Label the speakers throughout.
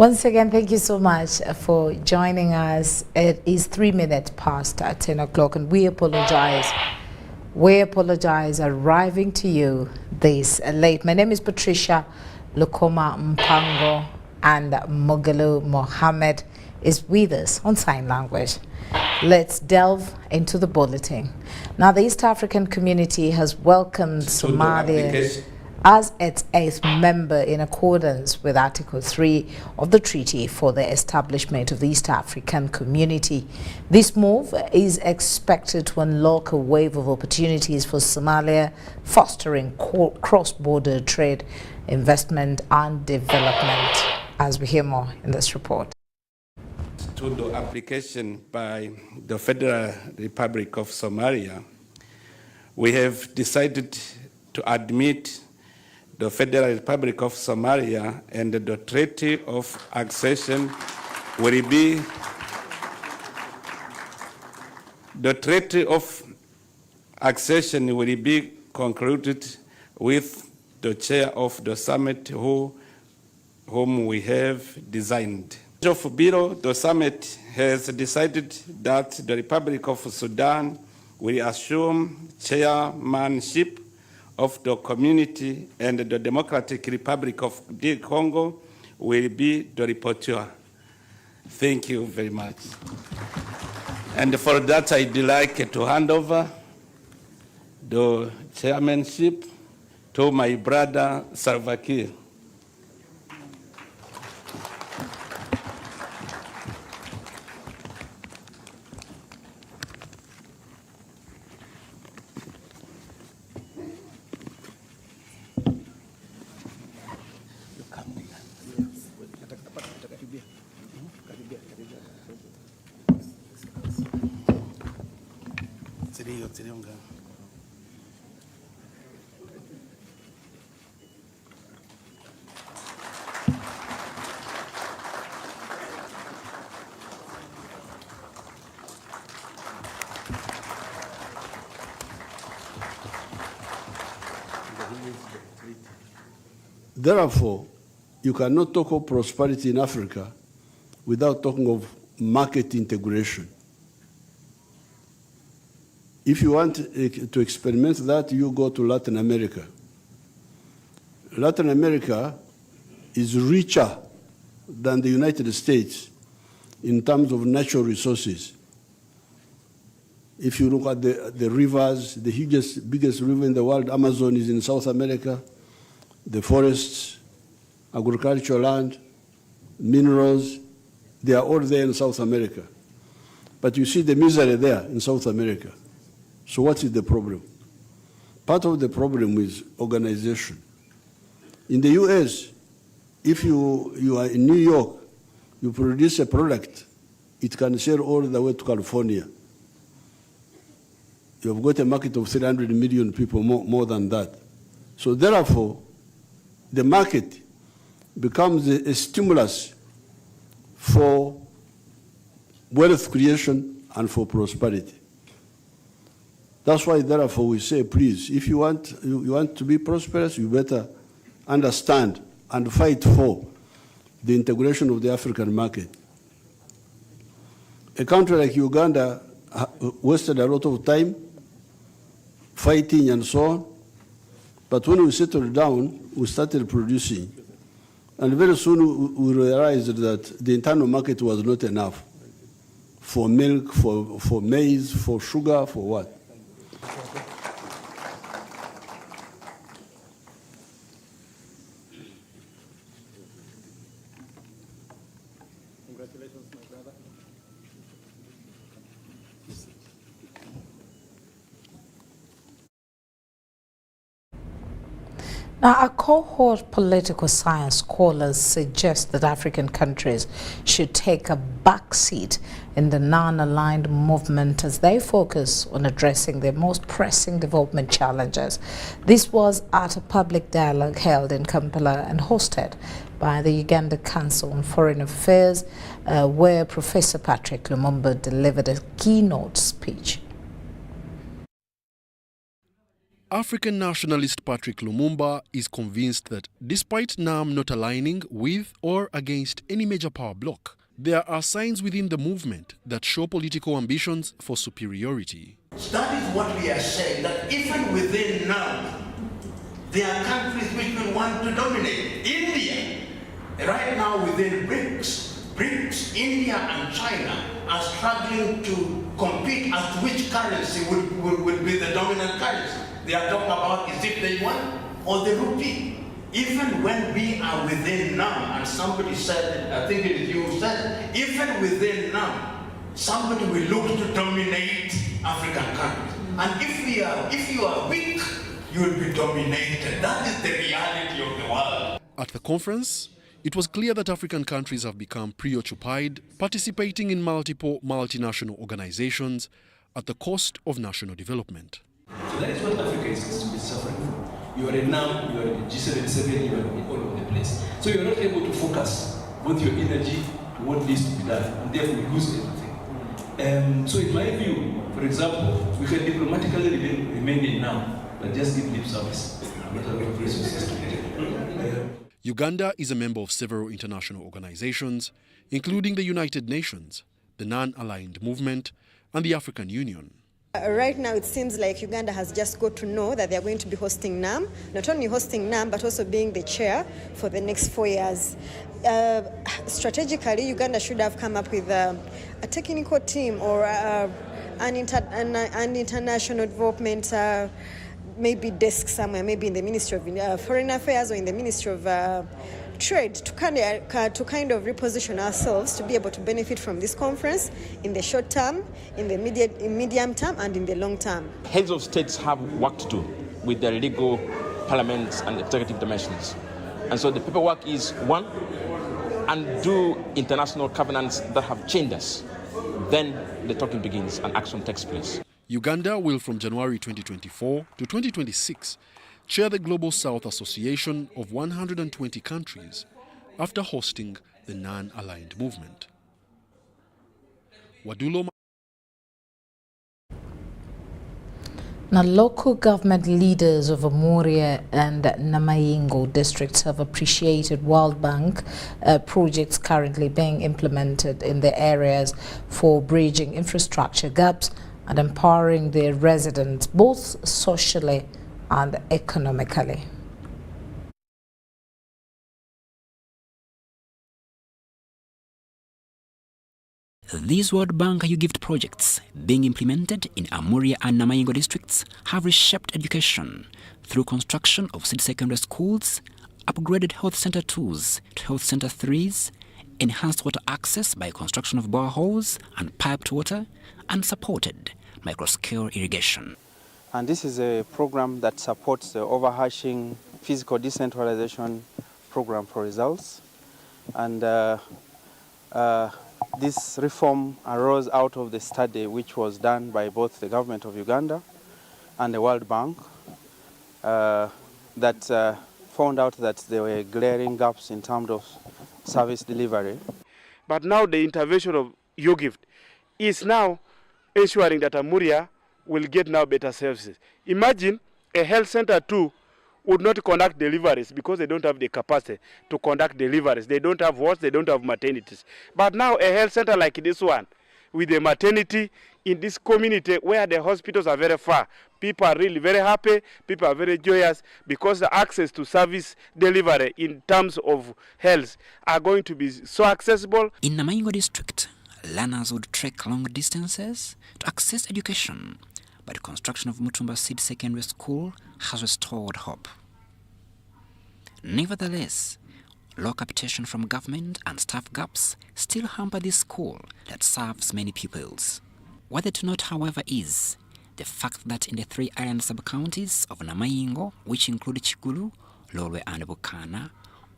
Speaker 1: Once again, thank you so much for joining us. It is 3 minutes past 10 o'clock, and we apologize. We apologize arriving to you this late. My name is Patricia Lukoma Mpango, and Mogalo Mohammed is with us on sign language. Let's delve into the bulletin. Now, the East African community has welcomed Somalia as its 8th member in accordance with Article 3 of the Treaty for the Establishment of the East African Community. This move is expected to unlock a wave of opportunities for Somalia, fostering cross-border trade, investment and development, as we hear more in this report.
Speaker 2: To the application by the Federal Republic of Somalia, we have decided to admit the Federal Republic of Somalia, and the Treaty of Accession will be concluded with the chair of the summit whom we have designed. Of Bureau, the summit has decided that the Republic of Sudan will assume chairmanship of the community, and the Democratic Republic of the Congo will be the rapporteur. Thank you very much. And for that, I'd like to hand over the chairmanship to my brother Salva Kiir.
Speaker 3: Therefore, you cannot talk of prosperity in Africa without talking of market integration. If you want to experiment that, you go to Latin America. Latin America is richer than the United States in terms of natural resources. If you look at the rivers, the biggest river in the world, Amazon, is in South America. The forests, agricultural land, minerals, they are all there in South America. But you see the misery there in South America. So what is the problem? Part of the problem is organization. In the US, if you are in New York, you produce a product, it can sell all the way to California. You have got a market of 300 million people, more than that. So therefore, the market becomes a stimulus for wealth creation and for prosperity. That's why, therefore, we say, please, if you want to be prosperous, you better understand and fight for the integration of the African market. A country like Uganda wasted a lot of time fighting and so on. But when we settled down, we started producing. And very soon we realized that the internal market was not enough for milk, for maize, for sugar, for what?
Speaker 4: Congratulations, my brother.
Speaker 1: Now, a cohort of political science scholars suggest that African countries should take a backseat in the non-aligned movement as they focus on addressing their most pressing development challenges. This was at a public dialogue held in Kampala and hosted by the Uganda Council on Foreign Affairs, where Professor Patrick Lumumba delivered a keynote speech.
Speaker 4: African nationalist Patrick Lumumba is convinced that despite NAM not aligning with or against any major power bloc, there are signs within the movement that show political ambitions for superiority.
Speaker 5: That is what we are saying, that even within NAM, there are countries which will want to dominate. India, right now within BRICS, India and China are struggling to compete as to which currency would be the dominant currency. They are talking about, is it the yuan or the rupee? Even when we are within NAM, and somebody said, I think it is you who said, even within NAM, somebody will look to dominate African countries. And if you are weak, you will be dominated. That is the reality of the world.
Speaker 4: At the conference, it was clear that African countries have become preoccupied, participating in multiple multinational organizations at the cost of national development.
Speaker 6: So that is what Africa is suffering from. You are in NAM, you are in G77, you are in all over the place. So you are not able to focus both your energy to what needs to be done, and therefore you lose everything. So in my view, for example, we can diplomatically remain in NAM, but just give lip service. Not a lot of resources to get.
Speaker 4: Uganda is a member of several international organizations, including the United Nations, the Non-Aligned Movement, and the African Union.
Speaker 7: Right now, it seems like Uganda has just got to know that they are going to be hosting NAM, not only hosting NAM, but also being the chair for the next 4 years. Strategically, Uganda should have come up with a technical team or an international development maybe desk somewhere, maybe in the Ministry of Foreign Affairs or in the Ministry of Trade, to kind of reposition ourselves to be able to benefit from this conference in the short term, in the medium term, and in the long term.
Speaker 8: Heads of states have work to do with their legal, parliaments, and executive dimensions. And so the paperwork is, one, undo international covenants that have chained us. Then the talking begins and action takes place.
Speaker 4: Uganda will, from January 2024 to 2026, chair the Global South Association of 120 countries after hosting the Non-Aligned Movement. Wadulo.
Speaker 1: Now, local government leaders of Amuria and Namayingo districts have appreciated World Bank projects currently being implemented in the areas for bridging infrastructure gaps and empowering their residents both socially and economically.
Speaker 9: These World Bank U-Gift projects being implemented in Amuria and Namayingo districts have reshaped education through construction of city secondary schools, upgraded health center 2s to health center 3s, enhanced water access by construction of boreholes and piped water, and supported microscale irrigation.
Speaker 10: And this is a program that supports the overarching physical decentralization program for results. And this reform arose out of the study which was done by both the government of Uganda and the World Bank that found out that there were glaring gaps in terms of service delivery.
Speaker 2: But now the intervention of U-Gift is now ensuring that Amuria will get now better services. Imagine a health center 2 would not conduct deliveries because they don't have the capacity to conduct deliveries. They don't have wards, they don't have maternities. But now a health center like this one, with a maternity in this community where the hospitals are very far, people are really very happy, people are very joyous because the access to service delivery in terms of health are going to be so accessible.
Speaker 9: In Namayingo district, learners would trek long distances to access education, but construction of Mutumba City Secondary School has restored hope. Nevertheless, low capitation from government and staff gaps still hamper this school that serves many pupils. What to note, however, is the fact that in the 3 island sub-counties of Namayingo, which include Chigulu, Lolwe and Bukana,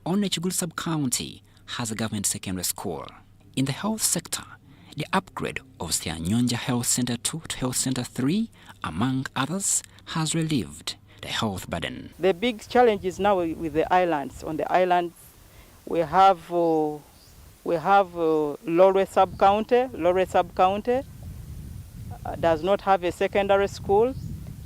Speaker 9: only Chigulu sub-county has a government secondary school. In the health sector, the upgrade of Sianyonja Health Center 2 to Health Center 3, among others, has relieved the health burden.
Speaker 11: The big challenge is now with the islands. On the islands, we have Lolwe sub-county. Lolwe sub-county does not have a secondary school.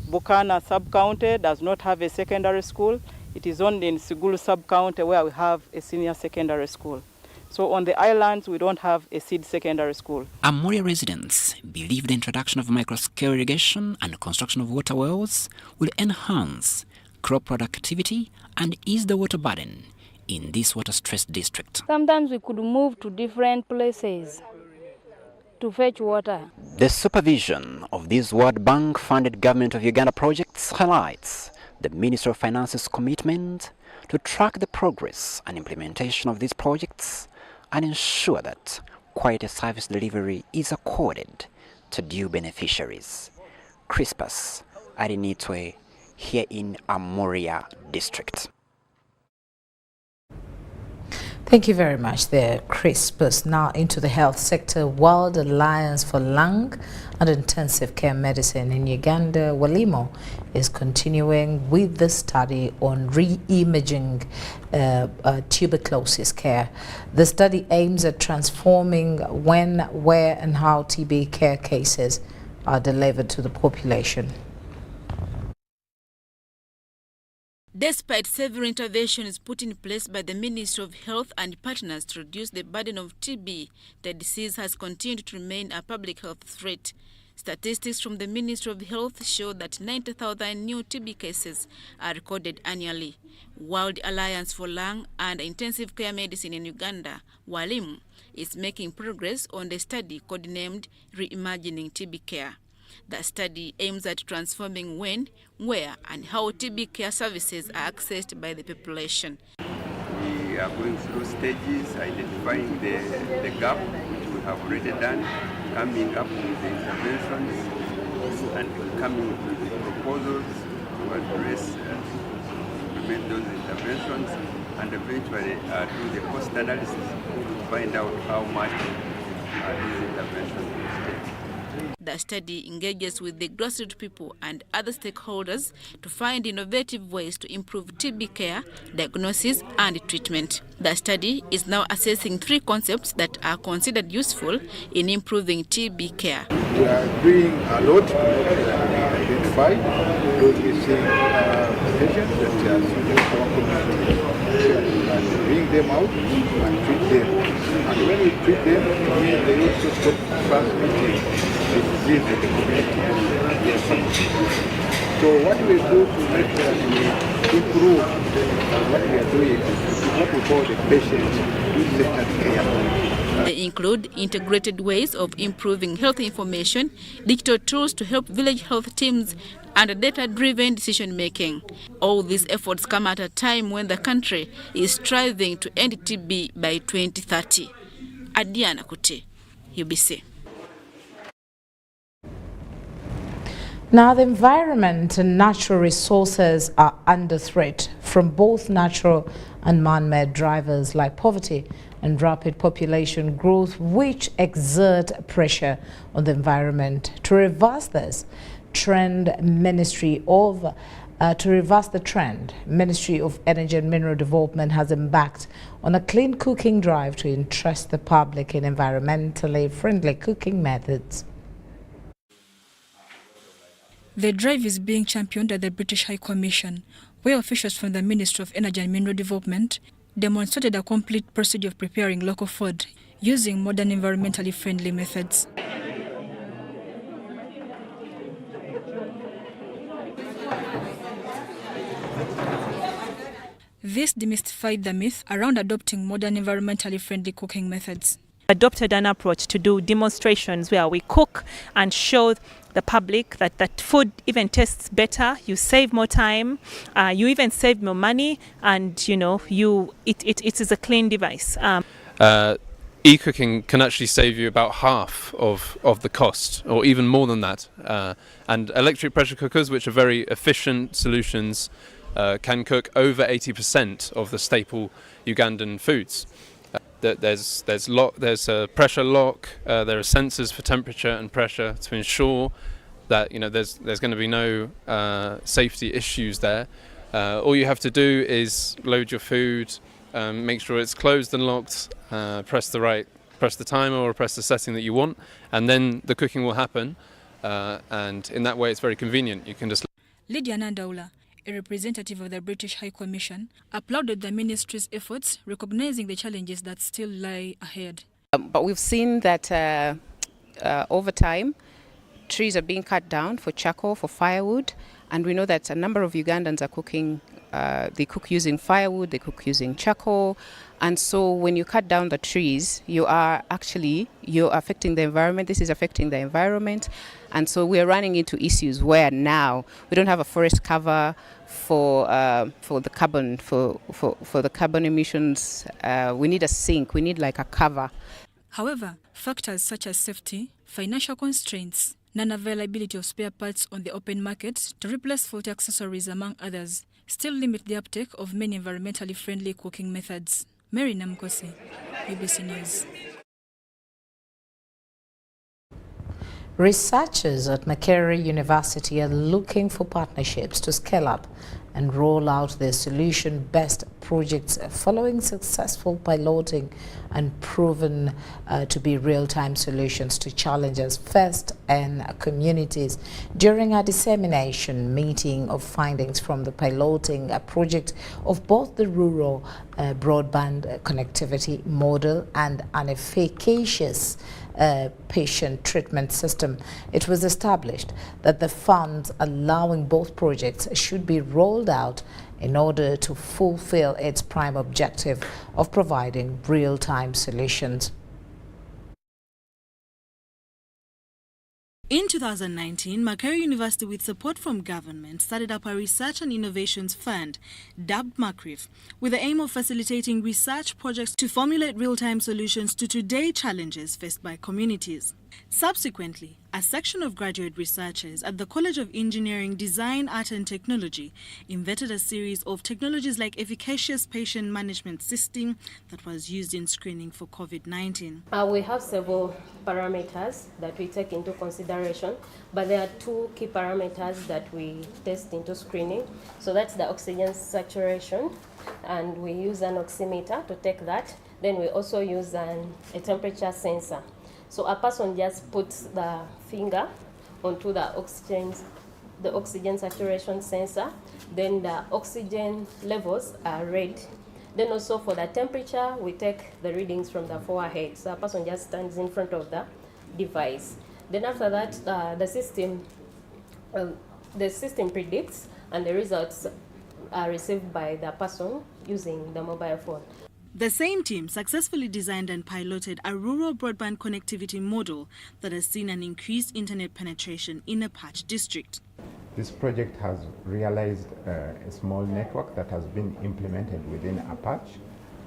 Speaker 11: Bukana sub-county does not have a secondary school. It is only in Sigulu sub-county where we have a senior secondary school. So on the islands, we don't have a seed secondary school.
Speaker 9: Amoria residents believe the introduction of micro-scale irrigation and construction of water wells will enhance crop productivity and ease the water burden in this water-stressed district.
Speaker 12: Sometimes we could move to different places to fetch water.
Speaker 9: The supervision of these World Bank-funded Government of Uganda projects highlights the Ministry of Finance's commitment to track the progress and implementation of these projects and ensure that quality service delivery is accorded to due beneficiaries. Crispus Arinitwe here in Amoria district.
Speaker 1: Thank you very much there, Crispus. Now into the health sector. World Alliance for Lung and Intensive Care Medicine in Uganda, WALIMO, is continuing with the study on re-imaging tuberculosis care. The study aims at transforming when, where and how TB care cases are delivered to the population.
Speaker 13: Despite several interventions put in place by the Ministry of Health and partners to reduce the burden of TB, the disease has continued to remain a public health threat. Statistics from the Ministry of Health show that 90,000 new TB cases are recorded annually. World Alliance for Lung and Intensive Care Medicine in Uganda, WALIMO, is making progress on the study codenamed Reimagining TB Care. The study aims at transforming when, where, and how TB care services are accessed by the population.
Speaker 14: We are going through stages, identifying the gap, which we have already done, coming up with the interventions, and coming with the proposals to address, implement those interventions, and eventually do the cost analysis to find out how much these interventions will take.
Speaker 13: The study engages with the grassroots people and other stakeholders to find innovative ways to improve TB care, diagnosis and treatment. The study is now assessing 3 concepts that are considered useful in improving TB care.
Speaker 15: We are doing a lot to identify those missing patients that are suitable for our community and bring them out and treat them. And when we treat them, they also stop transmitting the disease in the community. So what we do to make sure that we improve what we are doing is what we call the patient-centered care.
Speaker 13: They include integrated ways of improving health information, digital tools to help village health teams, and data-driven decision-making. All these efforts come at a time when the country is striving to end TB by 2030. Adiana Kuti, UBC.
Speaker 1: Now, the environment and natural resources are under threat from both natural and man-made drivers like poverty and rapid population growth, which exert pressure on the environment. To reverse this trend, Ministry of Energy and Mineral Development has embarked on a clean cooking drive to interest the public in environmentally friendly cooking methods.
Speaker 16: The drive is being championed at the British High Commission, where officials from the Ministry of Energy and Mineral Development demonstrated a complete procedure of preparing local food using modern environmentally friendly methods. This demystified the myth around adopting modern environmentally friendly cooking methods.
Speaker 17: Adopted an approach to do demonstrations where we cook and show the public that food even tastes better, you save more time, you even save more money, and you know it is a clean device.
Speaker 18: E-cooking can actually save you about half of the cost, or even more than that. And electric pressure cookers, which are very efficient solutions, can cook over 80% of the staple Ugandan foods. There's a pressure lock. There are sensors for temperature and pressure to ensure that there's going to be no safety issues there. All you have to do is load your food, make sure it's closed and locked, press the timer or press the setting that you want, and then the cooking will happen. And in that way, it's very convenient. You can just.
Speaker 16: Lydia Nandaula, a representative of the British High Commission, applauded the ministry's efforts, recognizing the challenges that still lie ahead.
Speaker 19: But we've seen that over time, trees are being cut down for charcoal, for firewood, and we know that a number of Ugandans are cooking. They cook using firewood, they cook using charcoal, and so when you cut down the trees, you're affecting the environment. This is affecting the environment, and so we're running into issues where now we don't have a forest cover for the carbon emissions. We need a sink. We need like a cover.
Speaker 16: However, factors such as safety, financial constraints, non-availability of spare parts on the open market to replace faulty accessories, among others, still limit the uptake of many environmentally friendly cooking methods. Mary Namkosi, UBC News.
Speaker 1: Researchers at Makerere University are looking for partnerships to scale up and roll out their solution-based projects following successful piloting and proven to be real-time solutions to challenges faced in communities. During a dissemination meeting of findings from the piloting project of both the rural broadband connectivity model and an efficacious patient treatment system, it was established that the funds allowing both projects should be rolled out in order to fulfill its prime objective of providing real-time solutions.
Speaker 20: In 2019, Makerere University, with support from government, started up a Research and Innovations Fund, dubbed MACRIF, with the aim of facilitating research projects to formulate real-time solutions to today's challenges faced by communities. Subsequently, a section of graduate researchers at the College of Engineering, Design, Art and Technology invented a series of technologies like efficacious patient management system that was used in screening for COVID-19.
Speaker 21: We have several parameters that we take into consideration, but there are two key parameters that we test into screening. So that's the oxygen saturation, and we use an oximeter to take that. Then we also use a temperature sensor. So a person just puts the finger onto the oxygen saturation sensor, then the oxygen levels are read. Then also for the temperature, we take the readings from the forehead. So a person just stands in front of the device. Then after that, the system predicts, and the results are received by the person using the mobile phone.
Speaker 20: The same team successfully designed and piloted a rural broadband connectivity model that has seen an increased internet penetration in a patch district.
Speaker 22: This project has realized a small network that has been implemented within Apache,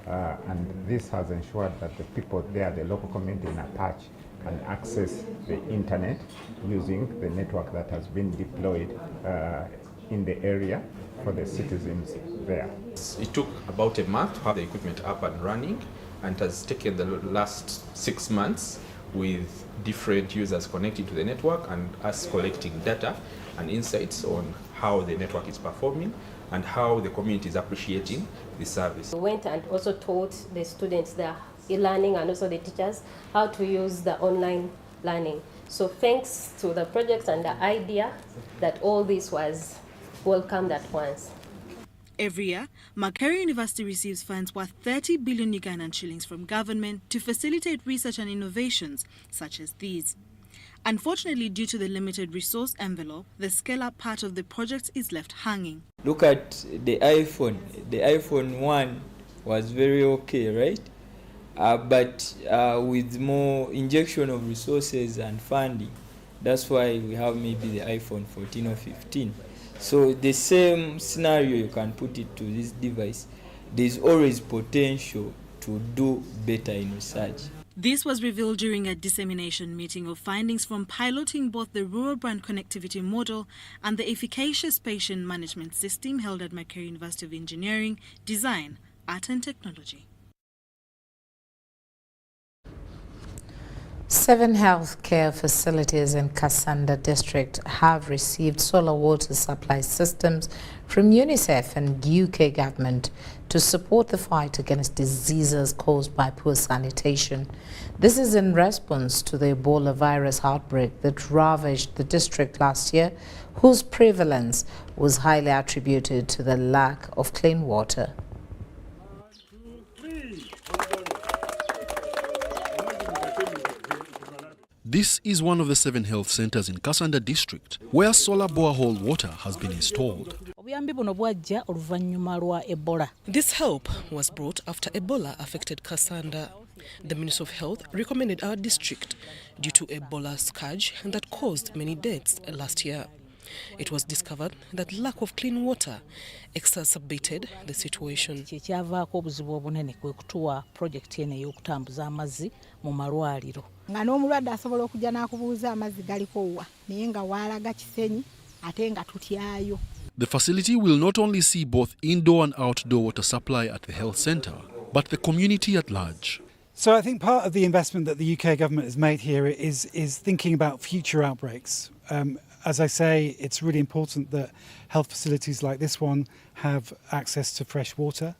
Speaker 22: and this has ensured that the people there, the local community in Apache, can access the internet using the network that has been deployed in the area for the citizens there.
Speaker 8: It took about a month to have the equipment up and running, and it has taken the last 6 months with different users connecting to the network and us collecting data and insights on how the network is performing and how the community is appreciating the service.
Speaker 21: We went and also taught the students, the e-learning, and also the teachers how to use the online learning. So thanks to the project and the idea that all this was welcomed at once.
Speaker 20: Every year, Makerere University receives funds worth 30 billion Ugandan shillings from government to facilitate research and innovations such as these. Unfortunately, due to the limited resource envelope, the scale-up part of the project is left hanging.
Speaker 23: Look at the iPhone. The iPhone 1 was very okay, right? But with more injection of resources and funding, that's why we have maybe the iPhone 14 or 15. So the same scenario, you can put it to this device. There's always potential to do better in research.
Speaker 20: This was revealed during a dissemination meeting of findings from piloting both the rural brand connectivity model and the efficacious patient management system held at Makerere University of Engineering, Design, Art and Technology.
Speaker 1: 7 healthcare facilities in Kasanda district have received solar water supply systems from UNICEF and UK government to support the fight against diseases caused by poor sanitation. This is in response to the Ebola virus outbreak that ravaged the district last year, whose prevalence was highly attributed to the lack of clean water.
Speaker 4: This is one of the 7 health centers in Kasanda district where solar borehole water has been installed.
Speaker 3: This help was brought after Ebola affected Kasanda. The Ministry of Health recommended our district due to Ebola scourge that caused many deaths last year. It was discovered that lack of clean water exacerbated the situation.
Speaker 4: The facility will not only see both indoor and outdoor water supply at the health center, but the community at large.
Speaker 5: So I think part of the investment that the UK government has made here is thinking about future outbreaks. As I say, it's really important that health facilities like this one have access to fresh water.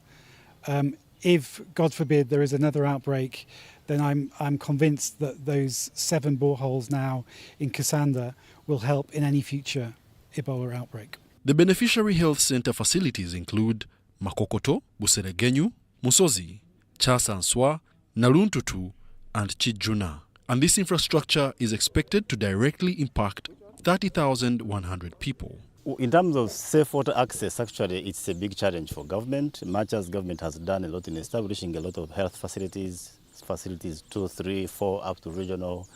Speaker 5: If, God forbid, there is another outbreak, then I'm convinced that those 7 boreholes now in Kasanda will help in any future Ebola outbreak.
Speaker 4: The beneficiary health center facilities include Makokoto, Buseregenyu, Musozi, Chasanswa, Naluntutu, and Chijuna. And this infrastructure is expected to directly impact 30,100 people.
Speaker 6: In terms of safe water access, actually, it's a big challenge for government. Much as government has done a lot in establishing a lot of health facilities 2, 3, 4, up to regional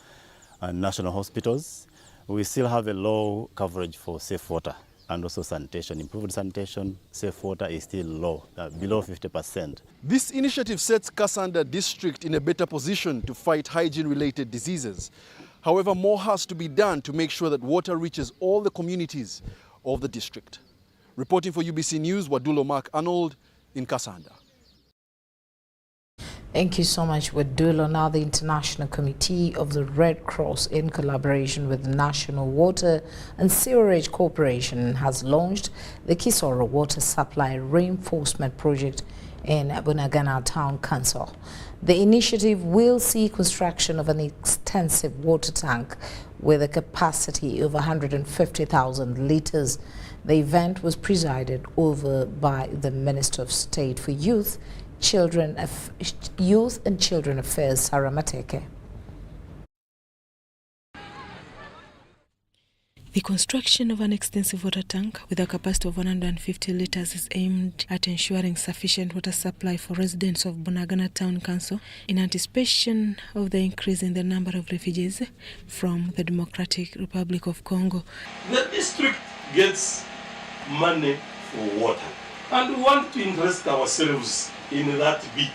Speaker 6: and national hospitals, we still have a low coverage for safe water and also sanitation. Improved sanitation, safe water is still low, below 50%.
Speaker 4: This initiative sets Kasanda district in a better position to fight hygiene-related diseases. However, more has to be done to make sure that water reaches all the communities of the district. Reporting for UBC News, Wadulo Mark Arnold in Kasanda.
Speaker 1: Thank you so much, Wadulo. Now, the International Committee of the Red Cross, in collaboration with the National Water and Sewerage Corporation, has launched the Kisoro Water Supply Reinforcement Project in Bunagana Town Council. The initiative will see construction of an extensive water tank with a capacity of 150,000 litres. The event was presided over by the Minister of State for Youth and Children Affairs, Sarah Mateke.
Speaker 3: The construction of an extensive water tank with a capacity of 150 litres is aimed at ensuring sufficient water supply for residents of Bunagana Town Council in anticipation of the increase in the number of refugees from the Democratic Republic of Congo.
Speaker 24: The district gets money for water, and we want to invest ourselves in that bit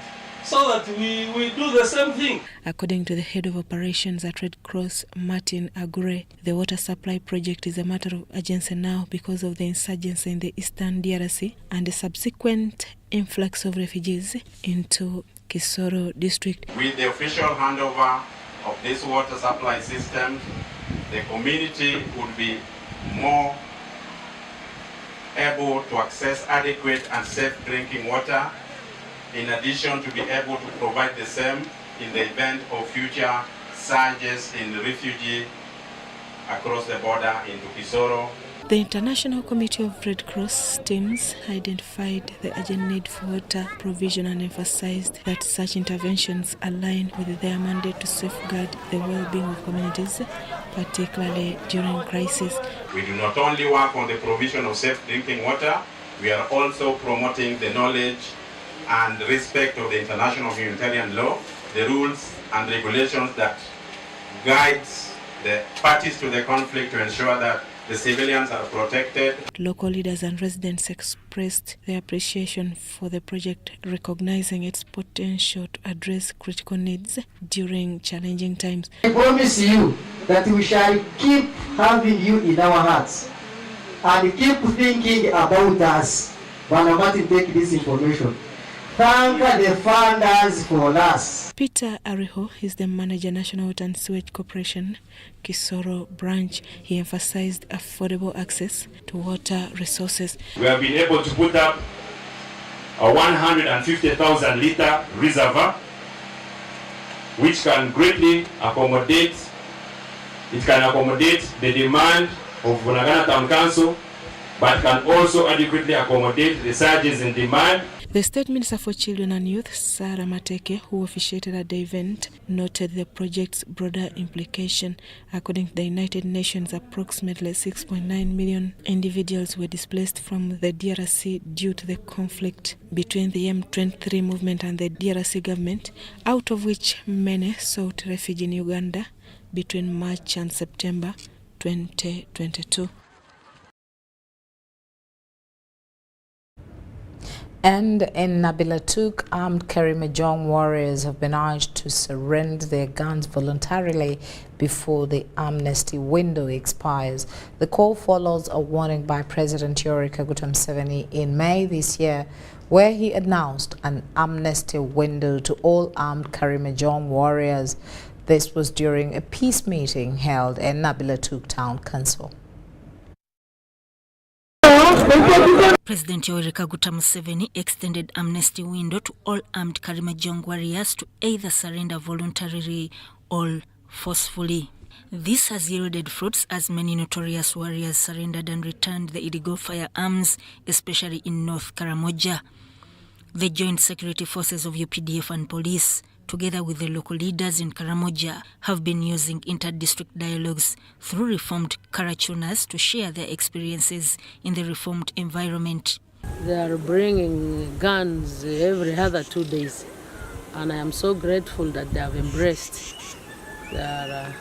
Speaker 24: so that we do the same thing.
Speaker 3: According to the head of operations at Red Cross, Martin Agure, the water supply project is a matter of urgency now because of the insurgency in the eastern DRC and the subsequent influx of refugees into Kisoro district.
Speaker 25: With the official handover of this water supply system, the community would be more able to access adequate and safe drinking water, in addition to be able to provide the same in the event of future surges in the refugee across the border into Kisoro.
Speaker 3: The International Committee of Red Cross teams identified the urgent need for water provision and emphasized that such interventions align with their mandate to safeguard the well-being of communities, particularly during crisis.
Speaker 25: We do not only work on the provision of safe drinking water, we are also promoting the knowledge and respect of the international humanitarian law, the rules and regulations that guides the parties to the conflict to ensure that the civilians are protected.
Speaker 3: Local leaders and residents expressed their appreciation for the project, recognizing its potential to address critical needs during challenging times.
Speaker 26: I promise you that we shall keep having you in our hearts and keep thinking about us. But Martin, take this information. thank the funders for us.
Speaker 2: Peter Ariho is the manager, National Water and Sewage Corporation, Kisoro branch. He emphasized affordable access to water resources.
Speaker 7: We have been able to put up a 150,000 litre reservoir, which can greatly accommodate, the demand of Bunagana Town Council, but can also adequately accommodate the surges in demand.
Speaker 2: The State Minister for Children and Youth, Sarah Mateke, who officiated at the event, noted the project's broader implication. According to the United Nations, approximately 6.9 million individuals were displaced from the DRC due to the conflict between the M23 movement and the DRC government, out of which many sought refuge in Uganda between March and September 2022.
Speaker 1: And in Nabilatuk, armed Karamoja warriors have been urged to surrender their guns voluntarily before the amnesty window expires. The call follows a warning by President Yoweri Kaguta Museveni in May this year, where he announced an amnesty window to all armed Karamoja warriors. This was during a peace meeting held in Nabilatuk Town Council.
Speaker 9: President Yoweri Kaguta Museveni extended amnesty window to all armed Karamoja warriors to either surrender voluntarily or forcefully. This has yielded fruits as many notorious warriors surrendered and returned the illegal firearms, especially in North Karamoja. The joint security forces of UPDF and police, together with the local leaders in Karamoja, have been using inter-district dialogues through reformed Karachunas to share their experiences in the reformed environment.
Speaker 10: They are bringing guns every other 2 days, and I am so grateful that they have embraced their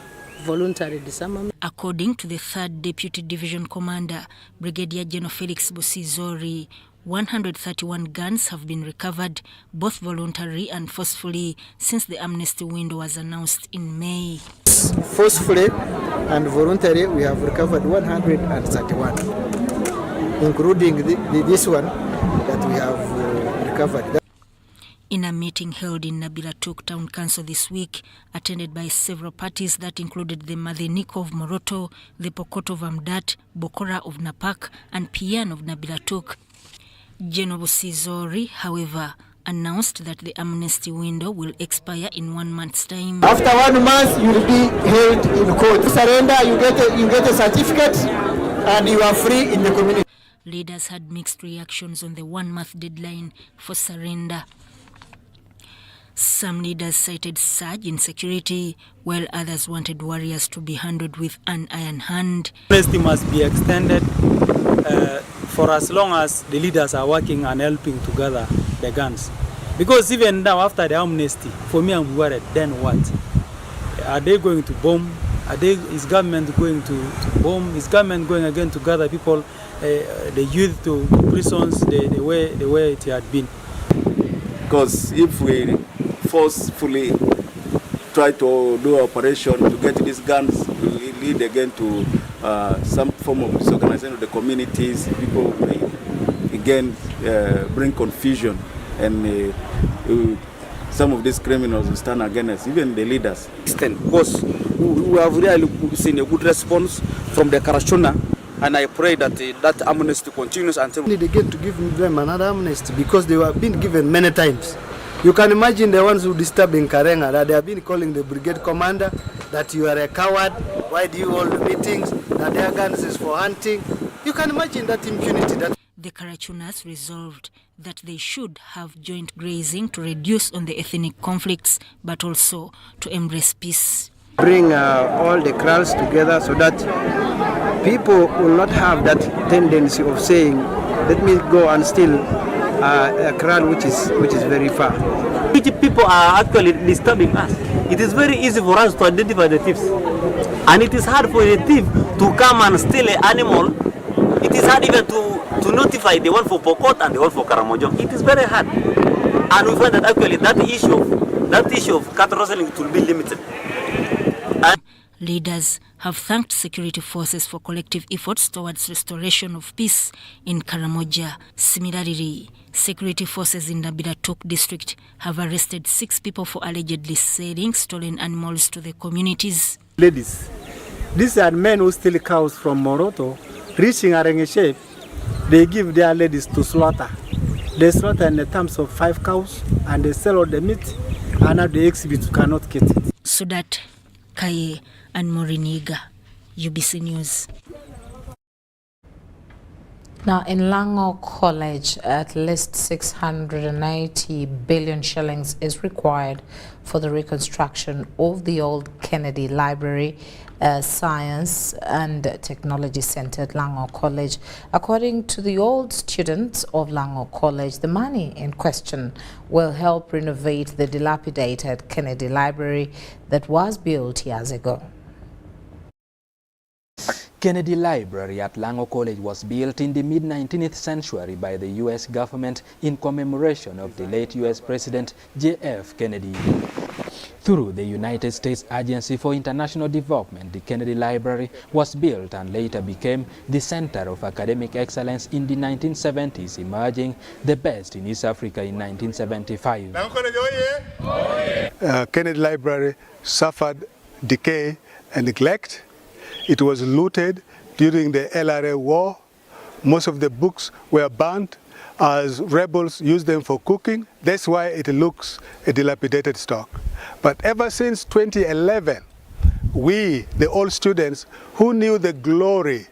Speaker 10: voluntary disarmament.
Speaker 9: According to the 3rd Deputy Division Commander, Brigadier General Felix Busizori, 131 guns have been recovered, both voluntary and forcefully, since the amnesty window was announced in May.
Speaker 11: Forcefully and voluntary, we have recovered 131, including this one that we have recovered.
Speaker 9: In a meeting held in Nabilatuk Town Council this week, attended by several parties that included the Madheniko of Moroto, the Pokot of Amdat, Bokora of Napak, and Pian of Nabilatuk, General Busizori, however, announced that the amnesty window will expire in 1 month's time.
Speaker 26: After 1 month, you will be held in court. Surrender, you get a certificate, and you are free in the community.
Speaker 9: Leaders had mixed reactions on the 1-month deadline for surrender. Some leaders cited surge in security, while others wanted warriors to be handled with an iron hand.
Speaker 12: Amnesty must be extended for as long as the leaders are working and helping to gather the guns. Because even now, after the amnesty, for me, I'm worried. Then what? Are they going to bomb? Is government going to bomb? Is government going again to gather people, the youth to prisons, the way it had been?
Speaker 27: Because if we forcefully try to do operation to get these guns, will lead again to some form of disorganization of the communities. People may again bring confusion, and some of these criminals will stand against even the leaders.
Speaker 11: Because we have really seen a good response from the Karachuna, and I pray that that amnesty continues until they get to give them another amnesty, because they have been given many times. You can imagine the ones who disturb in Karenga, that they have been calling the brigade commander that you are a coward, why do you hold meetings, that their guns is for hunting. You can imagine that impunity.
Speaker 9: The Karachunas resolved that they should have joint grazing to reduce on the ethnic conflicts, but also to embrace peace.
Speaker 11: Bring all the kraals together so that people will not have that tendency of saying, let me go and steal a kraal which is very far.
Speaker 28: Which people are actually disturbing us. It is very easy for us to identify the thieves. And it is hard for a thief to come and steal an animal. It is hard even to notify the one for Pokot and the one for Karamoja. It is very hard. And we find that actually that issue of cattle rustling will be limited.
Speaker 9: Leaders have thanked security forces for collective efforts towards restoration of peace in Karamoja. Similarly, security forces in Nabiratuk district have arrested 6 people for allegedly selling stolen animals to the communities.
Speaker 12: Ladies, these are men who steal cows from Moroto, reaching Arengeshe. They give their ladies to slaughter. They slaughter in the terms of 5 cows and they sell all the meat, and now the exhibit cannot get it.
Speaker 9: Sudat Kaye and Moriniga, UBC News.
Speaker 1: Now, in Lango College, at least 680 billion shillings is required for the reconstruction of the old Kennedy Library, Science and Technology Center at Lango College. According to the old students of Lango College, the money in question will help renovate the dilapidated Kennedy Library that was built years ago.
Speaker 13: Kennedy Library at Lango College was built in the mid-19th century by the U.S. government in commemoration of the late U.S. President J.F. Kennedy. Through the United States Agency for International Development, the Kennedy Library was built and later became the center of academic excellence in the 1970s, emerging the best in East Africa in 1975.
Speaker 14: Kennedy Library suffered decay and neglect. It was looted during the LRA war. Most of the books were burnt as rebels used them for cooking. That's why it looks a dilapidated stock. But ever since 2011, we, the old students who knew the glory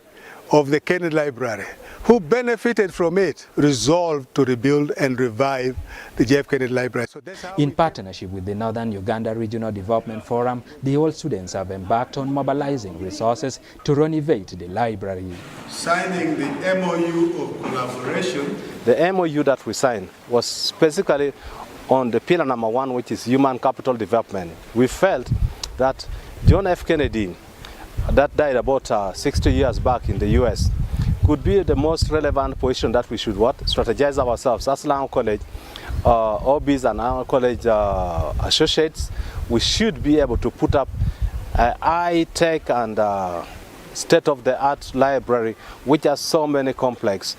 Speaker 14: of the Kennedy Library, who benefited from it, resolved to rebuild and revive the JF Kennedy Library. So that's how
Speaker 13: in partnership with the Northern Uganda Regional Development Forum, the old students have embarked on mobilizing resources to renovate the library.
Speaker 14: Signing the MOU of collaboration.
Speaker 15: The MOU that we signed was basically on the pillar number 1, which is human capital development. We felt that John F. Kennedy, that died about 60 years back in the US, could be the most relevant position that we should strategize ourselves as Lango College, OBs and our college associates. We should be able to put up a high-tech and state-of-the-art library, which has so many complex.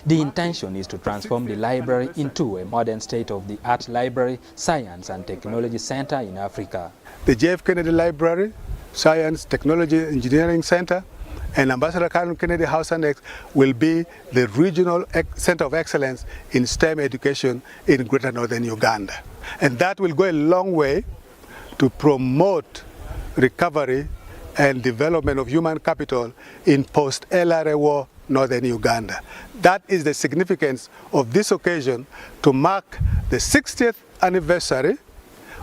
Speaker 13: The intention is to transform the library into a modern state-of-the-art library, science and technology center in Africa.
Speaker 14: The JF Kennedy Library, Science, Technology, Engineering Center, and Ambassador Kennedy House Annex will be the regional center of excellence in STEM education in Greater Northern Uganda. And that will go a long way to promote recovery and development of human capital in post-LRA war Northern Uganda. That is the significance of this occasion to mark the 60th anniversary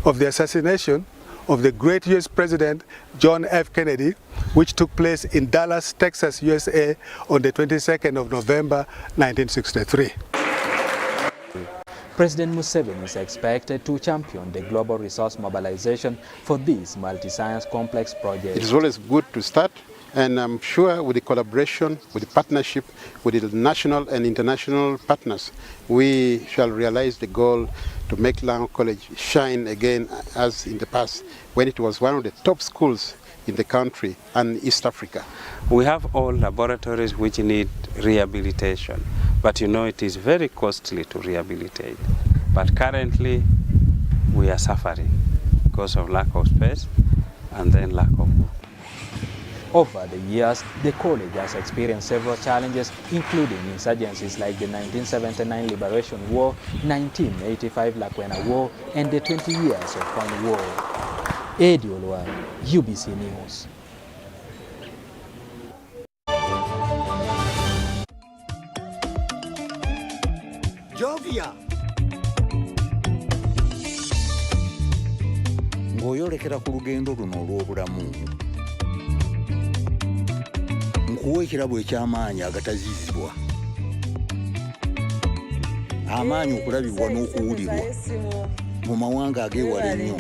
Speaker 14: of the assassination of the great US President John F. Kennedy, which took place in Dallas, Texas, USA on the 22nd of November, 1963.
Speaker 13: President Museveni is expected to champion the global resource mobilization for this multi-science complex project.
Speaker 16: It is always good to start, and I'm sure with the collaboration, with the partnership, with the national and international partners, we shall realize the goal to make Lango College shine again as in the past, when it was one of the top schools in the country and East Africa.
Speaker 17: We have all laboratories which need rehabilitation, but you know it is very costly to rehabilitate. But currently we are suffering because of lack of space and then lack of book.
Speaker 13: Over the years, the college has experienced several challenges, including insurgencies like the 1979 Liberation War, 1985 Lakwena War, and the 20 years of Pony War. Eddie Olwa, UBC News.
Speaker 18: Jovia. Ng'oyolekera ku lugendo luno olw'obulamu. Nkuwa ekirabo eky'amaanyi agatazizibwa. Amaanyi okulabibwa n'okuwulirwa mu mawanga ag'ewala ennyo.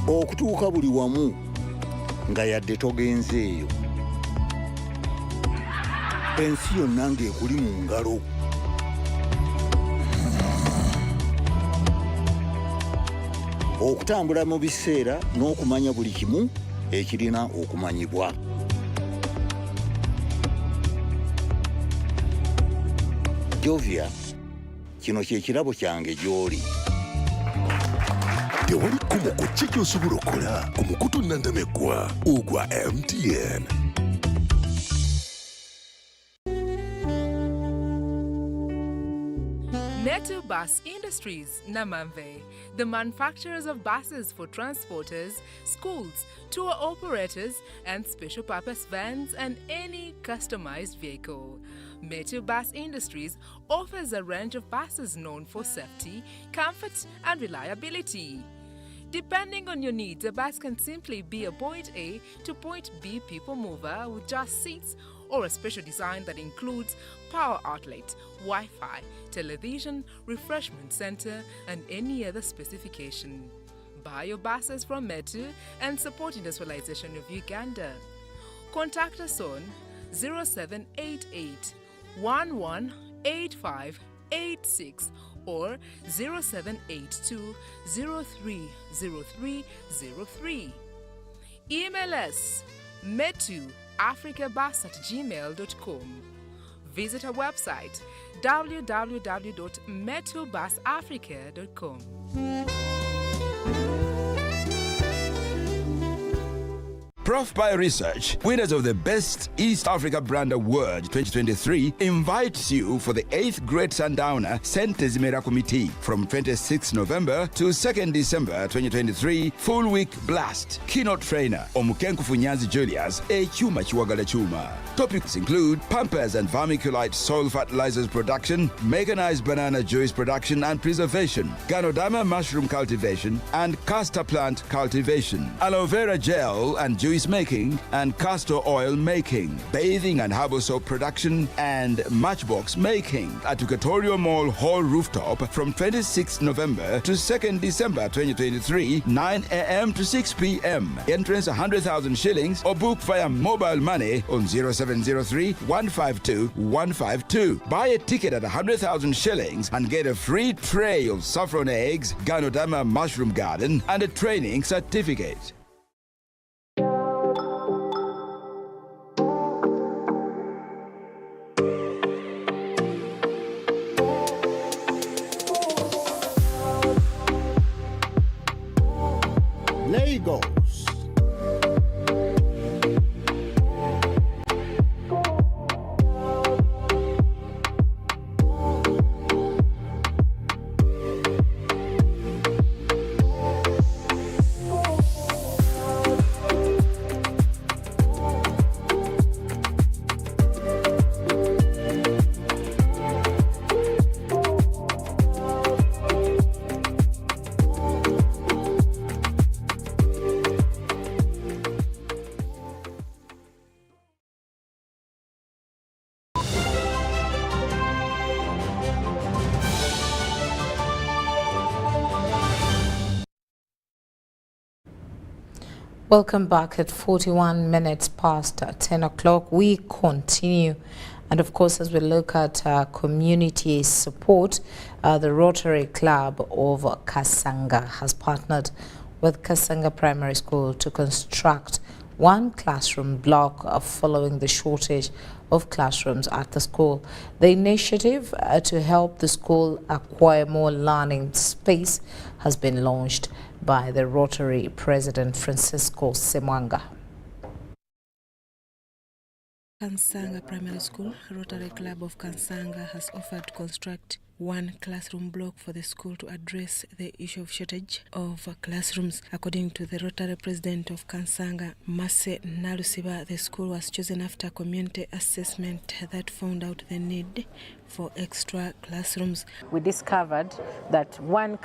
Speaker 18: Okutuuka buli wamu nga yadde togenzeeyo. Ensi yonna ng'ekuli mu ngalo. okutambula mu biseera n'okumanya buli kimu ekirina okumanyibwa. Jovia, kino kye kirabo kyange gy'oli.
Speaker 5: Tewali kumoko ki ky'osobola okukola ku mukutu nnandameggwa ogwa MTN.
Speaker 6: Metu Bus Industries, Namamve, the manufacturers of buses for transporters, schools, tour operators, and special purpose vans and any customized vehicle. Metu Bus Industries offers a range of buses known for safety, comfort, and reliability. Depending on your needs, a bus can simply be a point A to point B people mover with just seats, or a special design that includes power outlet, Wi-Fi, television, refreshment center, and any other specification. Buy your buses from Metu and support industrialization of Uganda. Contact us on 0788 118586 or 0782 030303. Email us metuafricabus@gmail.com. Visit our website www.metubusafrica.com.
Speaker 8: Prof Bio Research, winners of the Best East Africa Brand Award 2023, invites you for the 8th Great Sundowner Sentes Mera Committee from 26 November to 2nd December 2023, full week blast. Keynote trainer Omukenku Funyanzi Julius, Chuma Chiwagala Chuma. Topics include Pampers and Vermiculite soil fertilizers production, mechanized banana juice production and preservation, Ganoderma mushroom cultivation and castor plant cultivation, aloe vera gel and juice making and castor oil making, bathing and herbal soap production and matchbox making at Tutorial Mall Hall Rooftop from 26 November to 2nd December 2023, 9 a.m. to 6 p.m. Entrance 100,000 shillings or book via mobile money on 0703 152 152. Buy a ticket at 100,000 shillings and get a free tray of saffron eggs, Ganoderma mushroom garden and a training certificate.
Speaker 18: Lagos.
Speaker 1: Welcome back at 41 minutes past 10 o'clock. We continue. And of course, as we look at community support, the Rotary Club of Kasanga has partnered with Kasanga Primary School to construct one classroom block following the shortage of classrooms at the school. The initiative to help the school acquire more learning space has been launched by the Rotary President Francisco Semwanga.
Speaker 2: Kansanga Primary School, Rotary Club of Kansanga has offered to construct one classroom block for the school to address the issue of shortage of classrooms. According to the Rotary President of Kansanga, Mase Nalusiba, the school was chosen after community assessment that found out the need for extra classrooms.
Speaker 19: We discovered that one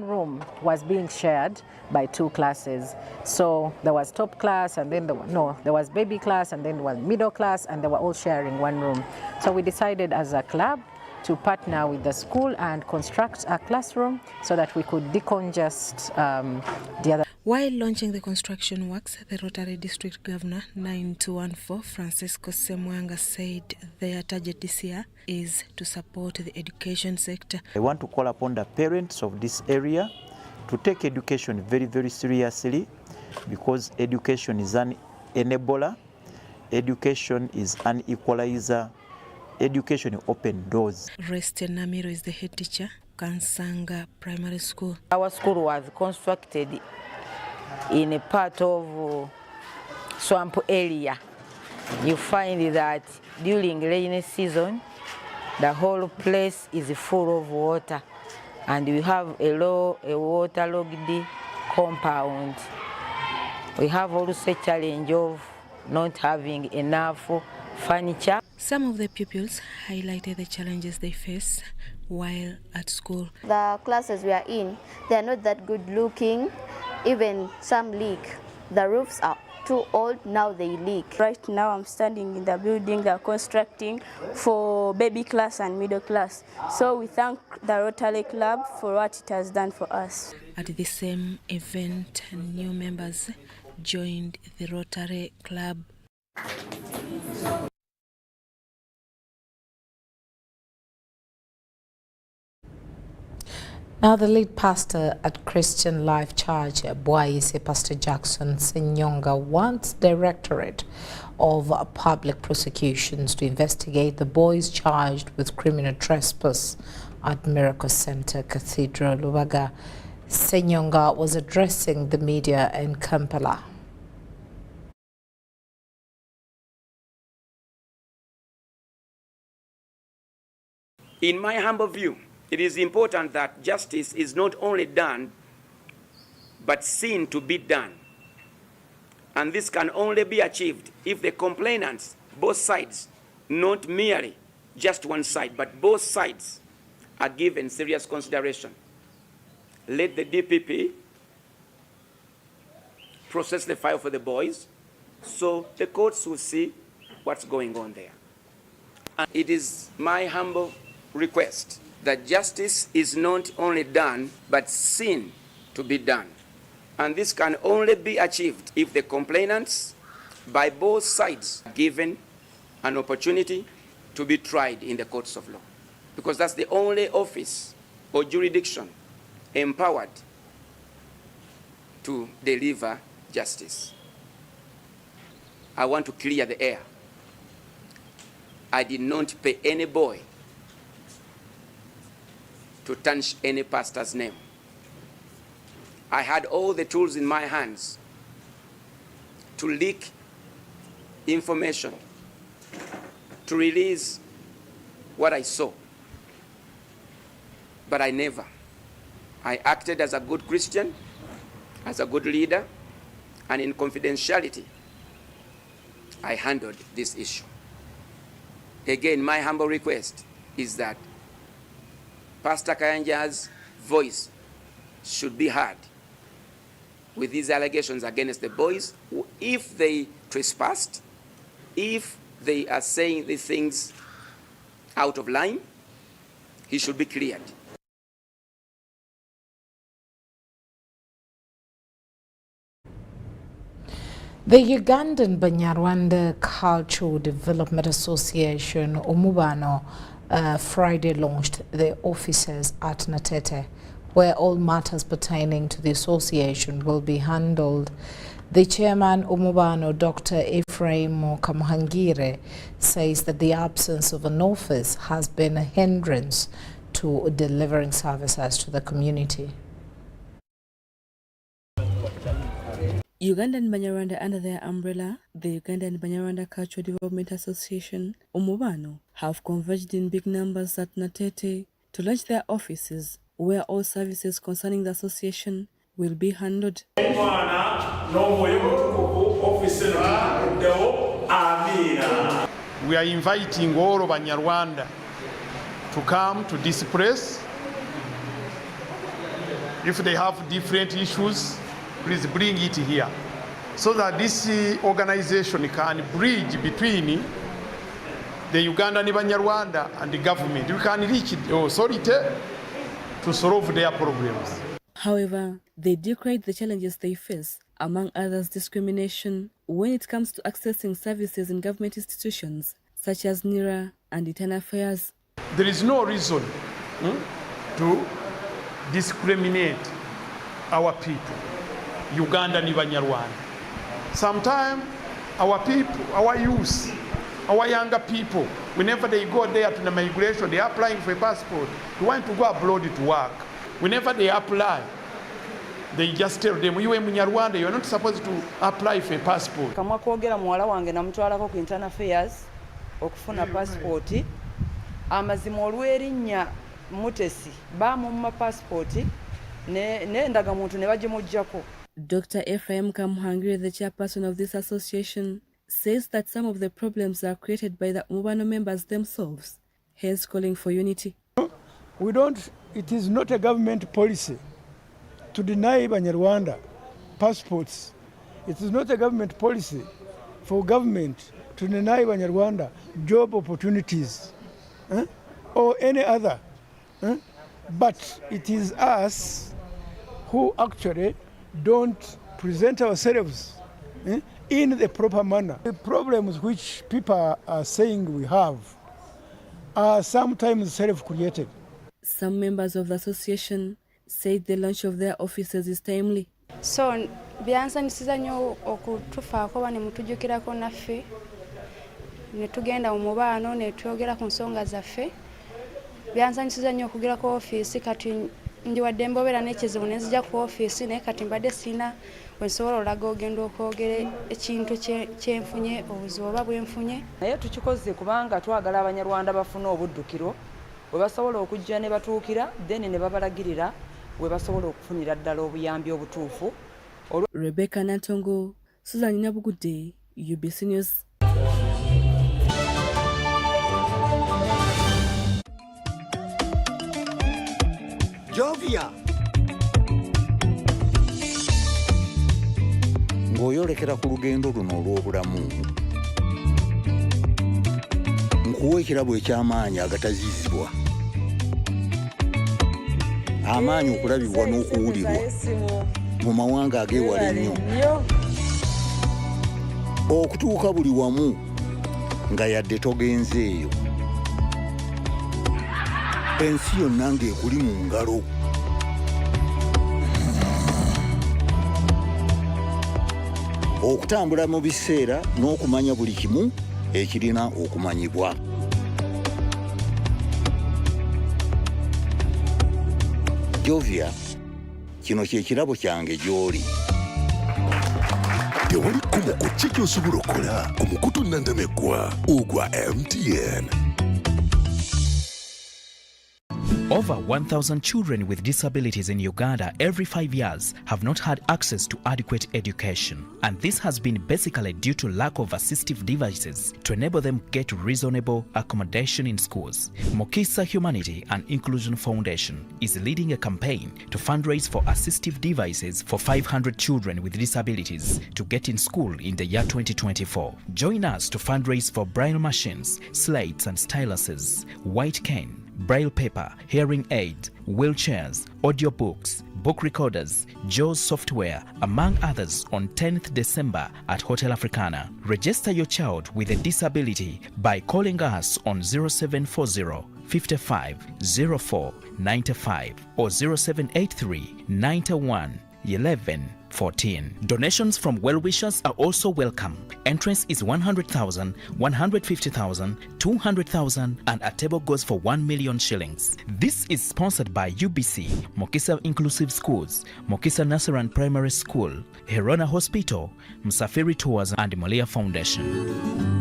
Speaker 19: room was being shared by two classes. So there was top class and then there was baby class and then there was middle class, and they were all sharing one room. So we decided as a club to partner with the school and construct a classroom so that we could decongest the other.
Speaker 2: While launching the construction works, the Rotary District Governor 9214 Francisco Semwanga said their target this year is to support the education sector.
Speaker 20: I want to call upon the parents of this area
Speaker 3: to take education very, very seriously, because education is an enabler, education is an equalizer, education opens doors.
Speaker 2: Reste Namiro is the head teacher, Kansanga Primary School.
Speaker 4: Our school was constructed in a part of swamp area. You find that during rainy season, the whole place is full of water, and we have a waterlogged compound. We have also a challenge of not having enough furniture.
Speaker 2: Some of the pupils highlighted the challenges they face while at school.
Speaker 20: The classes we are in, they are not that good looking. Even some leak. The roofs are too old, now they leak.
Speaker 21: Right now I'm standing in the building they're constructing for baby class and middle class. So we thank the Rotary Club for what it has done for us.
Speaker 2: At the same event, new members joined the Rotary Club.
Speaker 1: Now, the lead pastor at Christian Life Church, Bwaise, Pastor Jackson Senyonga, wants Directorate of Public Prosecutions to investigate the boys charged with criminal trespass at Miracle Center Cathedral, Lubaga. Senyonga was addressing the media in Kampala.
Speaker 22: In my humble view, it is important that justice is not only done, but seen to be done. And this can only be achieved if the complainants, both sides, not merely just one side, but both sides, are given serious consideration. Let the DPP process the file for the boys, so the courts will see what's going on there. And it is my humble request that justice is not only done, but seen to be done. And this can only be achieved if the complainants, by both sides, are given an opportunity to be tried in the courts of law. Because that's the only office or jurisdiction empowered to deliver justice. I want to clear the air. I did not pay any boy to tarnish any pastor's name. I had all the tools in my hands to leak information, to release what I saw. But I never. I acted as a good Christian, as a good leader, and in confidentiality, I handled this issue. Again, my humble request is that Pastor Kayanja's voice should be heard with these allegations against the boys. If they trespassed, if they are saying these things out of line, he should be cleared.
Speaker 1: The Ugandan Banyarwanda Cultural Development Association, Umubano, Friday launched their offices at Natete, where all matters pertaining to the association will be handled. The chairman, Umubano, Dr. Ephraim Kamuhangire, says that the absence of an office has been a hindrance to delivering services to the community.
Speaker 2: Ugandan Banyarwanda, under their umbrella, the Ugandan Banyarwanda Cultural Development Association, Umubano, have converged in big numbers at Natete to launch their offices, where all services concerning the association will be handled. We
Speaker 23: are inviting all of Banyarwanda to come to this place. If they have different issues, please bring it here, so that this organization can bridge between the Ugandan Banyarwanda and the government. We can reach the authority to solve their problems.
Speaker 2: However, they decried the challenges they face, among others discrimination, when it comes to accessing services in government institutions, such as NIRA and internal affairs.
Speaker 23: There is no reason to discriminate our people. Uganda ni Banyarwanda. Sometimes our people, our youth, our younger people, whenever they go there to the migration, they are applying for a passport. They want to go abroad to work. Whenever they apply, they just tell them, you are Munyarwanda, you are not supposed to apply for a passport.
Speaker 7: Kamwa kwogera muwala wange namutwalako ku internal affairs okufuna passport. Amazima olw'erinnya Mutesi bamumma passport ne ndagamuntu ne bagimuggyako.
Speaker 2: Dr. Ephraim Kamuhangire, the chairperson of this association, says that some of the problems are created by the Umubano members themselves, hence calling for unity.
Speaker 10: It is not a government policy to deny Banyarwanda passports. It is not a government policy for government to deny Banyarwanda job opportunities or any other. But it is us who actually don't present ourselves in the proper manner. The problems which people are saying we have are sometimes self-created.
Speaker 2: Some members of the association said the launch of their offices is timely.
Speaker 21: So, byansanisiza nnyo okutufaako bane mutujjukirako naffe ne tugenda Umubano ne twogera ku nsonga zaffe. Byansanisiza nnyo okugira ku ofiisi kati ndi wadde mbobeera n'ekizibu ne nzija ku ofiisi naye kati mbadde sina we nsobola olaga ogenda okwogera ekintu kyenfunye obuzibu oba bwenfunye.
Speaker 7: Naye tukikoze kubanga twagala Abanyarwanda bafuna obuddukiro we basobola okujja ne batuukira then ne babalagirira we basobola okufunira ddala obuyambi obutuufu.
Speaker 2: Rebecca Nantongo, Susan Nabugudde, UBC News.
Speaker 18: Jovia ng'oyolekera ku lugendo luno olw'obulamu nkuwa ekirabo eky'amaanyi agatazizibwa, amaanyi okulabibwa n'okuwulirwa mu mawanga ageewala ennyo, okutuuka buli wamu nga yadde togenzeeyo, ensi yonna ng'ekuli mu ngalo. Okutambula mu biseera n'okumanya buli kimu ekirina okumanyibwa. Jovia, kino kye kirabo kyange gy'oli.
Speaker 5: Tewali kkubo ku ki ky'osobola okukola ku mukutu nnandameggwa ogwa MTN.
Speaker 11: Over 1,000 children with disabilities in Uganda every 5 years have not had access to adequate education. And this has been basically due to lack of assistive devices to enable them get reasonable accommodation in schools. Mokisa Humanity and Inclusion Foundation is leading a campaign to fundraise for assistive devices for 500 children with disabilities to get in school in the year 2024. Join us to fundraise for braille machines, slates and styluses, white cane, braille paper, hearing aids, wheelchairs, audiobooks, book recorders, JAWS software, among others on 10th December at Hotel Africana. Register your child with a disability by calling us on 0740 55 04 95 or 0783 91 11 14. Donations from well-wishers are also welcome. Entrance is 100,000, 150,000, 200,000 and a table goes for 1 million shillings. This is sponsored by UBC, Mokisa Inclusive Schools, Mokisa Nasaran Primary School, Herona Hospital, Msafiri Tours and Molia Foundation.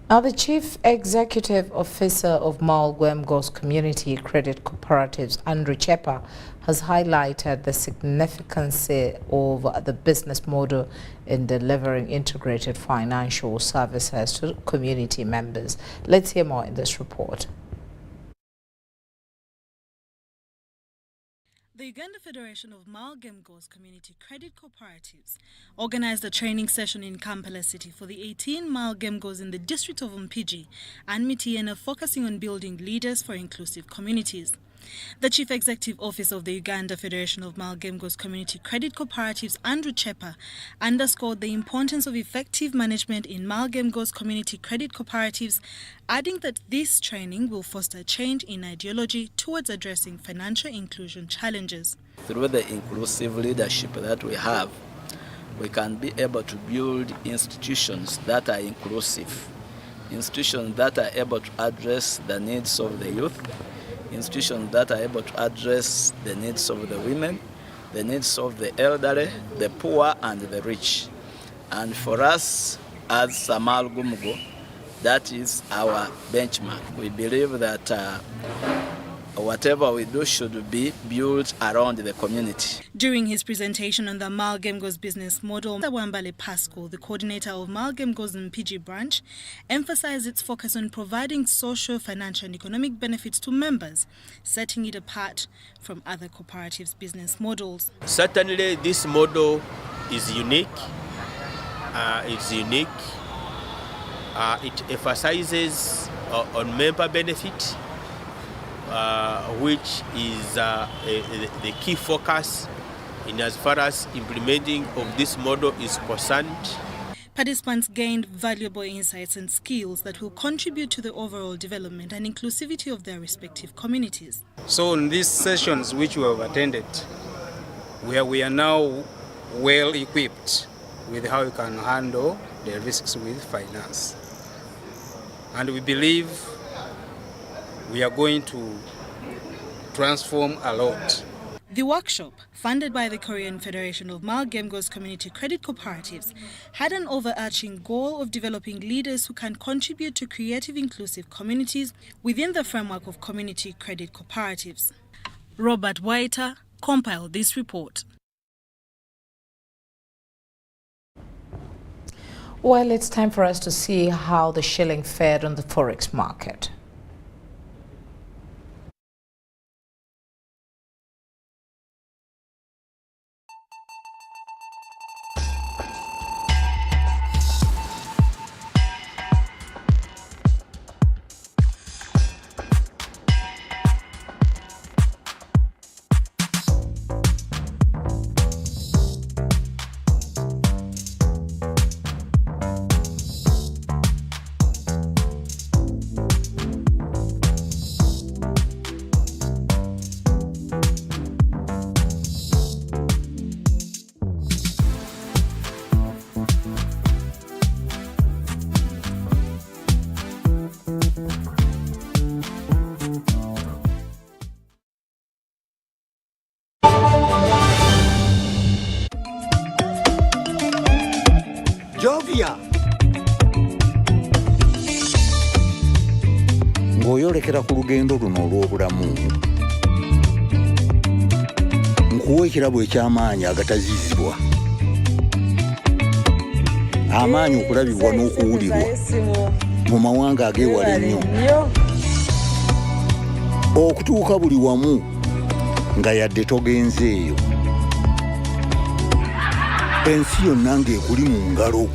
Speaker 1: Now, the Chief Executive Officer of Malgwemgo's Community Credit Cooperatives, Andrew Chepa, has highlighted the significance of the business model in delivering integrated financial services to community members. Let's hear more in this report.
Speaker 24: The Uganda Federation of Malgwemgo's Community Credit Cooperatives organized a training session in Kampala City for the 18 Malgwemgos in the district of Mpigi and Mitiena, focusing on building leaders for inclusive communities. The Chief Executive Officer of the Uganda Federation of Malgemgo's Community Credit Cooperatives, Andrew Chepa, underscored the importance of effective management in Malgemgo's community credit cooperatives, adding that this training will foster change in ideology towards addressing financial inclusion challenges.
Speaker 9: Through the inclusive leadership that we have, we can be able to build institutions that are inclusive, institutions that are able to address the needs of the youth, institutions that are able to address the needs of the women, the needs of the elderly, the poor and the rich. And for us as Malgemgo, that is our benchmark. We believe that whatever we do should be built around the community.
Speaker 24: During his presentation on the Malgemgo's business model, Wambale Pascal, the coordinator of Malgemgo's Mpigi branch, emphasized its focus on providing social, financial and economic benefits to members, setting it apart from other cooperatives' business models.
Speaker 12: Certainly this model is unique. It emphasizes on member benefit, which is the key focus in as far as implementing of this model is concerned.
Speaker 24: Participants gained valuable insights and skills that will contribute to the overall development and inclusivity of their respective communities.
Speaker 14: So in these sessions which we have attended, where we are now well equipped with how we can handle the risks with finance. And we believe we are going to transform a lot.
Speaker 24: The workshop, funded by the Korean Federation of Malgemgo's Community Credit Cooperatives, had an overarching goal of developing leaders who can contribute to creative, inclusive communities within the framework of community credit cooperatives. Robert Whiter compiled this report.
Speaker 1: Well, it's time for us to see how the shilling fared on the Forex market.
Speaker 18: Ng'oyolekera ku lugendo luno olw'obulamu nkuwa ekirabo eky'amaanyi agatazizibwa, amaanyi okulabibwa n'okuwulirwa mu mawanga ag'ewala ennyo, okutuuka buli wamu nga yadde togenzeeyo, ensi yonna ng'ekuli mu ngalo.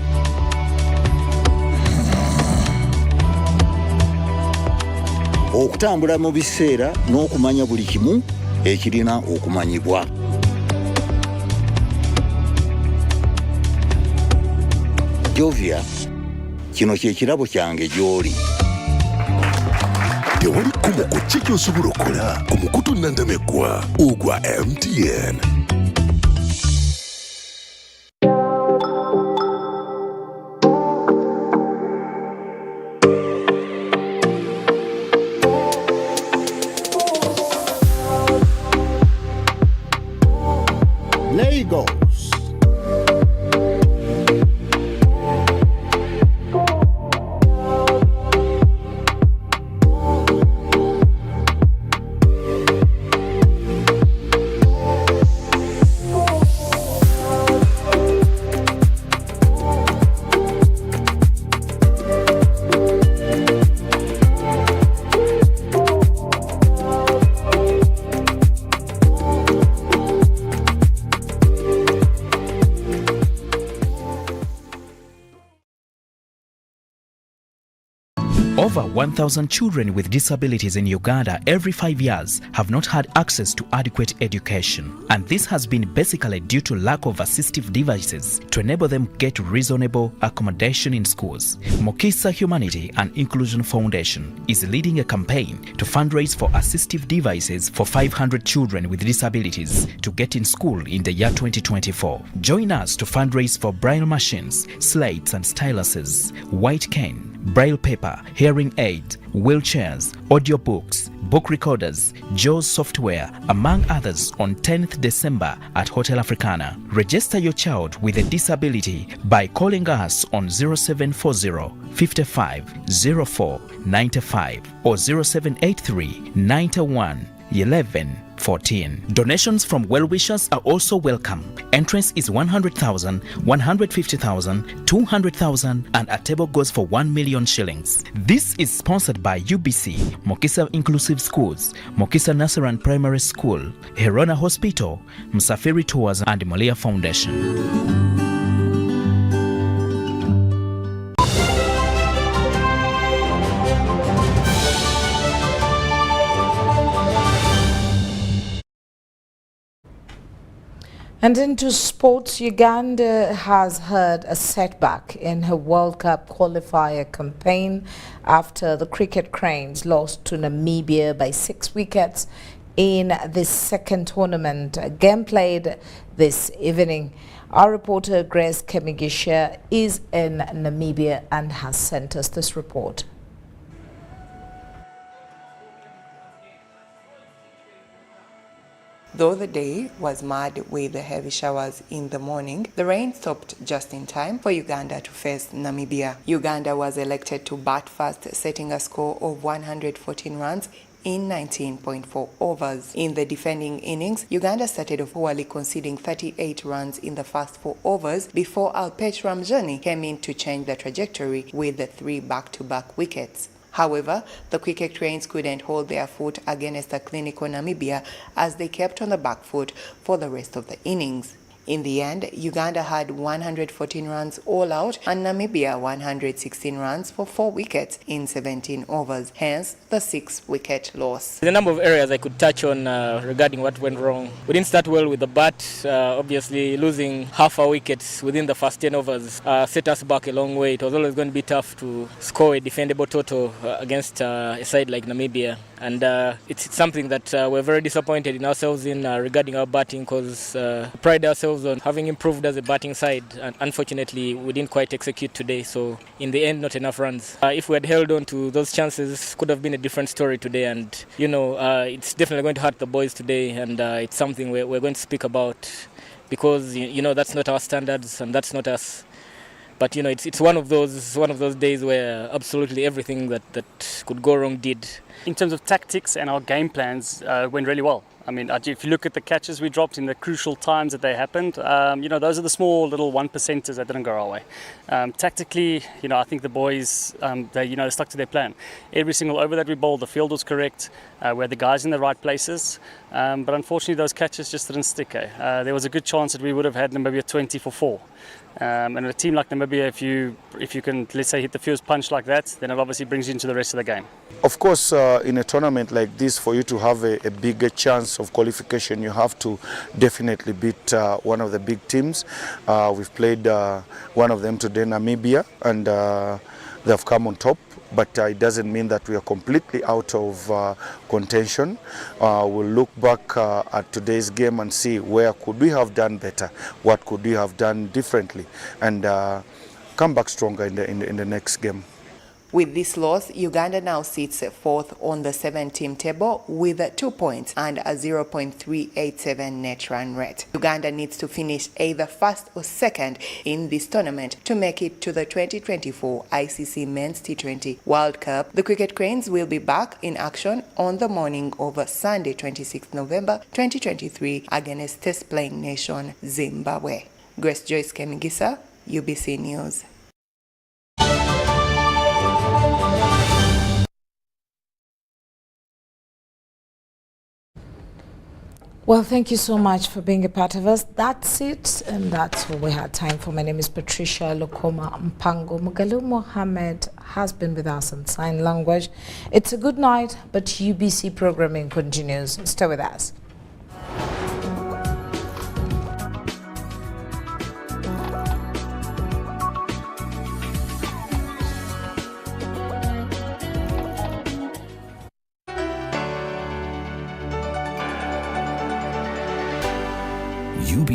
Speaker 18: Okutambula mu biseera n'okumanya buli kimu ekirina okumanyibwa. Jovia, kino kye kirabo kyange gy'oli.
Speaker 5: Tewali kkomo ku ki ky'osobola okukola ku mukutu nnandameggwa ogwa MTN.
Speaker 11: Over 1,000 children with disabilities in Uganda every 5 years have not had access to adequate education. And this has been basically due to lack of assistive devices to enable them get reasonable accommodation in schools. Mokisa Humanity and Inclusion Foundation is leading a campaign to fundraise for assistive devices for 500 children with disabilities to get in school in the year 2024. Join us to fundraise for braille machines, slates and styluses, white cane, braille paper, hearing aids, wheelchairs, audiobooks, book recorders, JAWS software, among others on 10th December at Hotel Africana. Register your child with a disability by calling us on 0740 55 04 95 or 0783 91 11 14. Donations from well-wishers are also welcome. Entrance is 100,000, 150,000, 200,000 and a table goes for 1 million shillings. This is sponsored by UBC, Mokisa Inclusive Schools, Mokisa Nasaran Primary School, Herona Hospital, Msafiri Tours and Molia Foundation.
Speaker 1: And into sports, Uganda has had a setback in her World Cup qualifier campaign after the Cricket Cranes lost to Namibia by 6 wickets in the second tournament. A game played this evening. Our reporter Grace Kemigisha is in Namibia and has sent us this report.
Speaker 13: Though the day was marred with heavy showers in the morning, the rain stopped just in time for Uganda to face Namibia. Uganda was elected to bat first, setting a score of 114 runs in 19.4 overs. In the defending innings, Uganda started off poorly, conceding 38 runs in the first 4 overs before Alpech Ramjani came in to change the trajectory with the 3 back-to-back wickets. However, the Cricket Cranes couldn't hold their foot against the clinical Namibia as they kept on the back foot for the rest of the innings. In the end, Uganda had 114 runs all out and Namibia 116 runs for 4 wickets in 17 overs, hence the 6-wicket loss.
Speaker 15: There's a number of areas I could touch on regarding what went wrong. We didn't start well with the bat. Obviously, losing half our wickets within the first 10 overs set us back a long way. It was always going to be tough to score a defendable total against a side like Namibia. And it's something that we're very disappointed in ourselves in regarding our batting, because we pride ourselves on having improved as a batting side, and unfortunately we didn't quite execute today, so in the end not enough runs. If we had held on to those chances, could have been a different story today, and you know, it's definitely going to hurt the boys today, and it's something we're going to speak about, because you know, that's not our standards and that's not us. But you know, it's one of those days where absolutely everything that could go wrong did.
Speaker 16: In terms of tactics and our game plans, went really well. I mean, if you look at the catches we dropped in the crucial times that they happened, you know, those are the small little 1%ers that didn't go our way. Tactically, you know, I think the boys, they stuck to their plan. Every single over that we bowled, the field was correct. We had the guys in the right places, but unfortunately those catches just didn't stick. There was a good chance that we would have had Namibia 20 for 4. And a team like Namibia, if you can, let's say, hit the first punch like that, then it obviously brings you into the rest of the game.
Speaker 17: Of course, in a tournament like this, for you to have a bigger chance of qualification, you have to definitely beat one of the big teams. We've played one of them today, Namibia, and they've come on top. But it doesn't mean that we are completely out of contention. We'll look back at today's game and see where could we have done better, what could we have done differently, and come back stronger in the next game.
Speaker 13: With this loss, Uganda now sits 4th on the 7-team table with 2 points and a 0.387 net run rate. Uganda needs to finish either first or second in this tournament to make it to the 2024 ICC Men's T20 World Cup. The Cricket Cranes will be back in action on the morning of Sunday, 26 November 2023 against test-playing nation Zimbabwe. Grace Joyce Kemigisa, UBC News.
Speaker 1: Well, thank you so much for being a part of us. That's it, and that's all we had time for. My name is Patricia Lokoma Mpango. Mugalu Mohammed has been with us in sign language. It's a good night, but UBC programming continues. Stay with us.
Speaker 3: UBC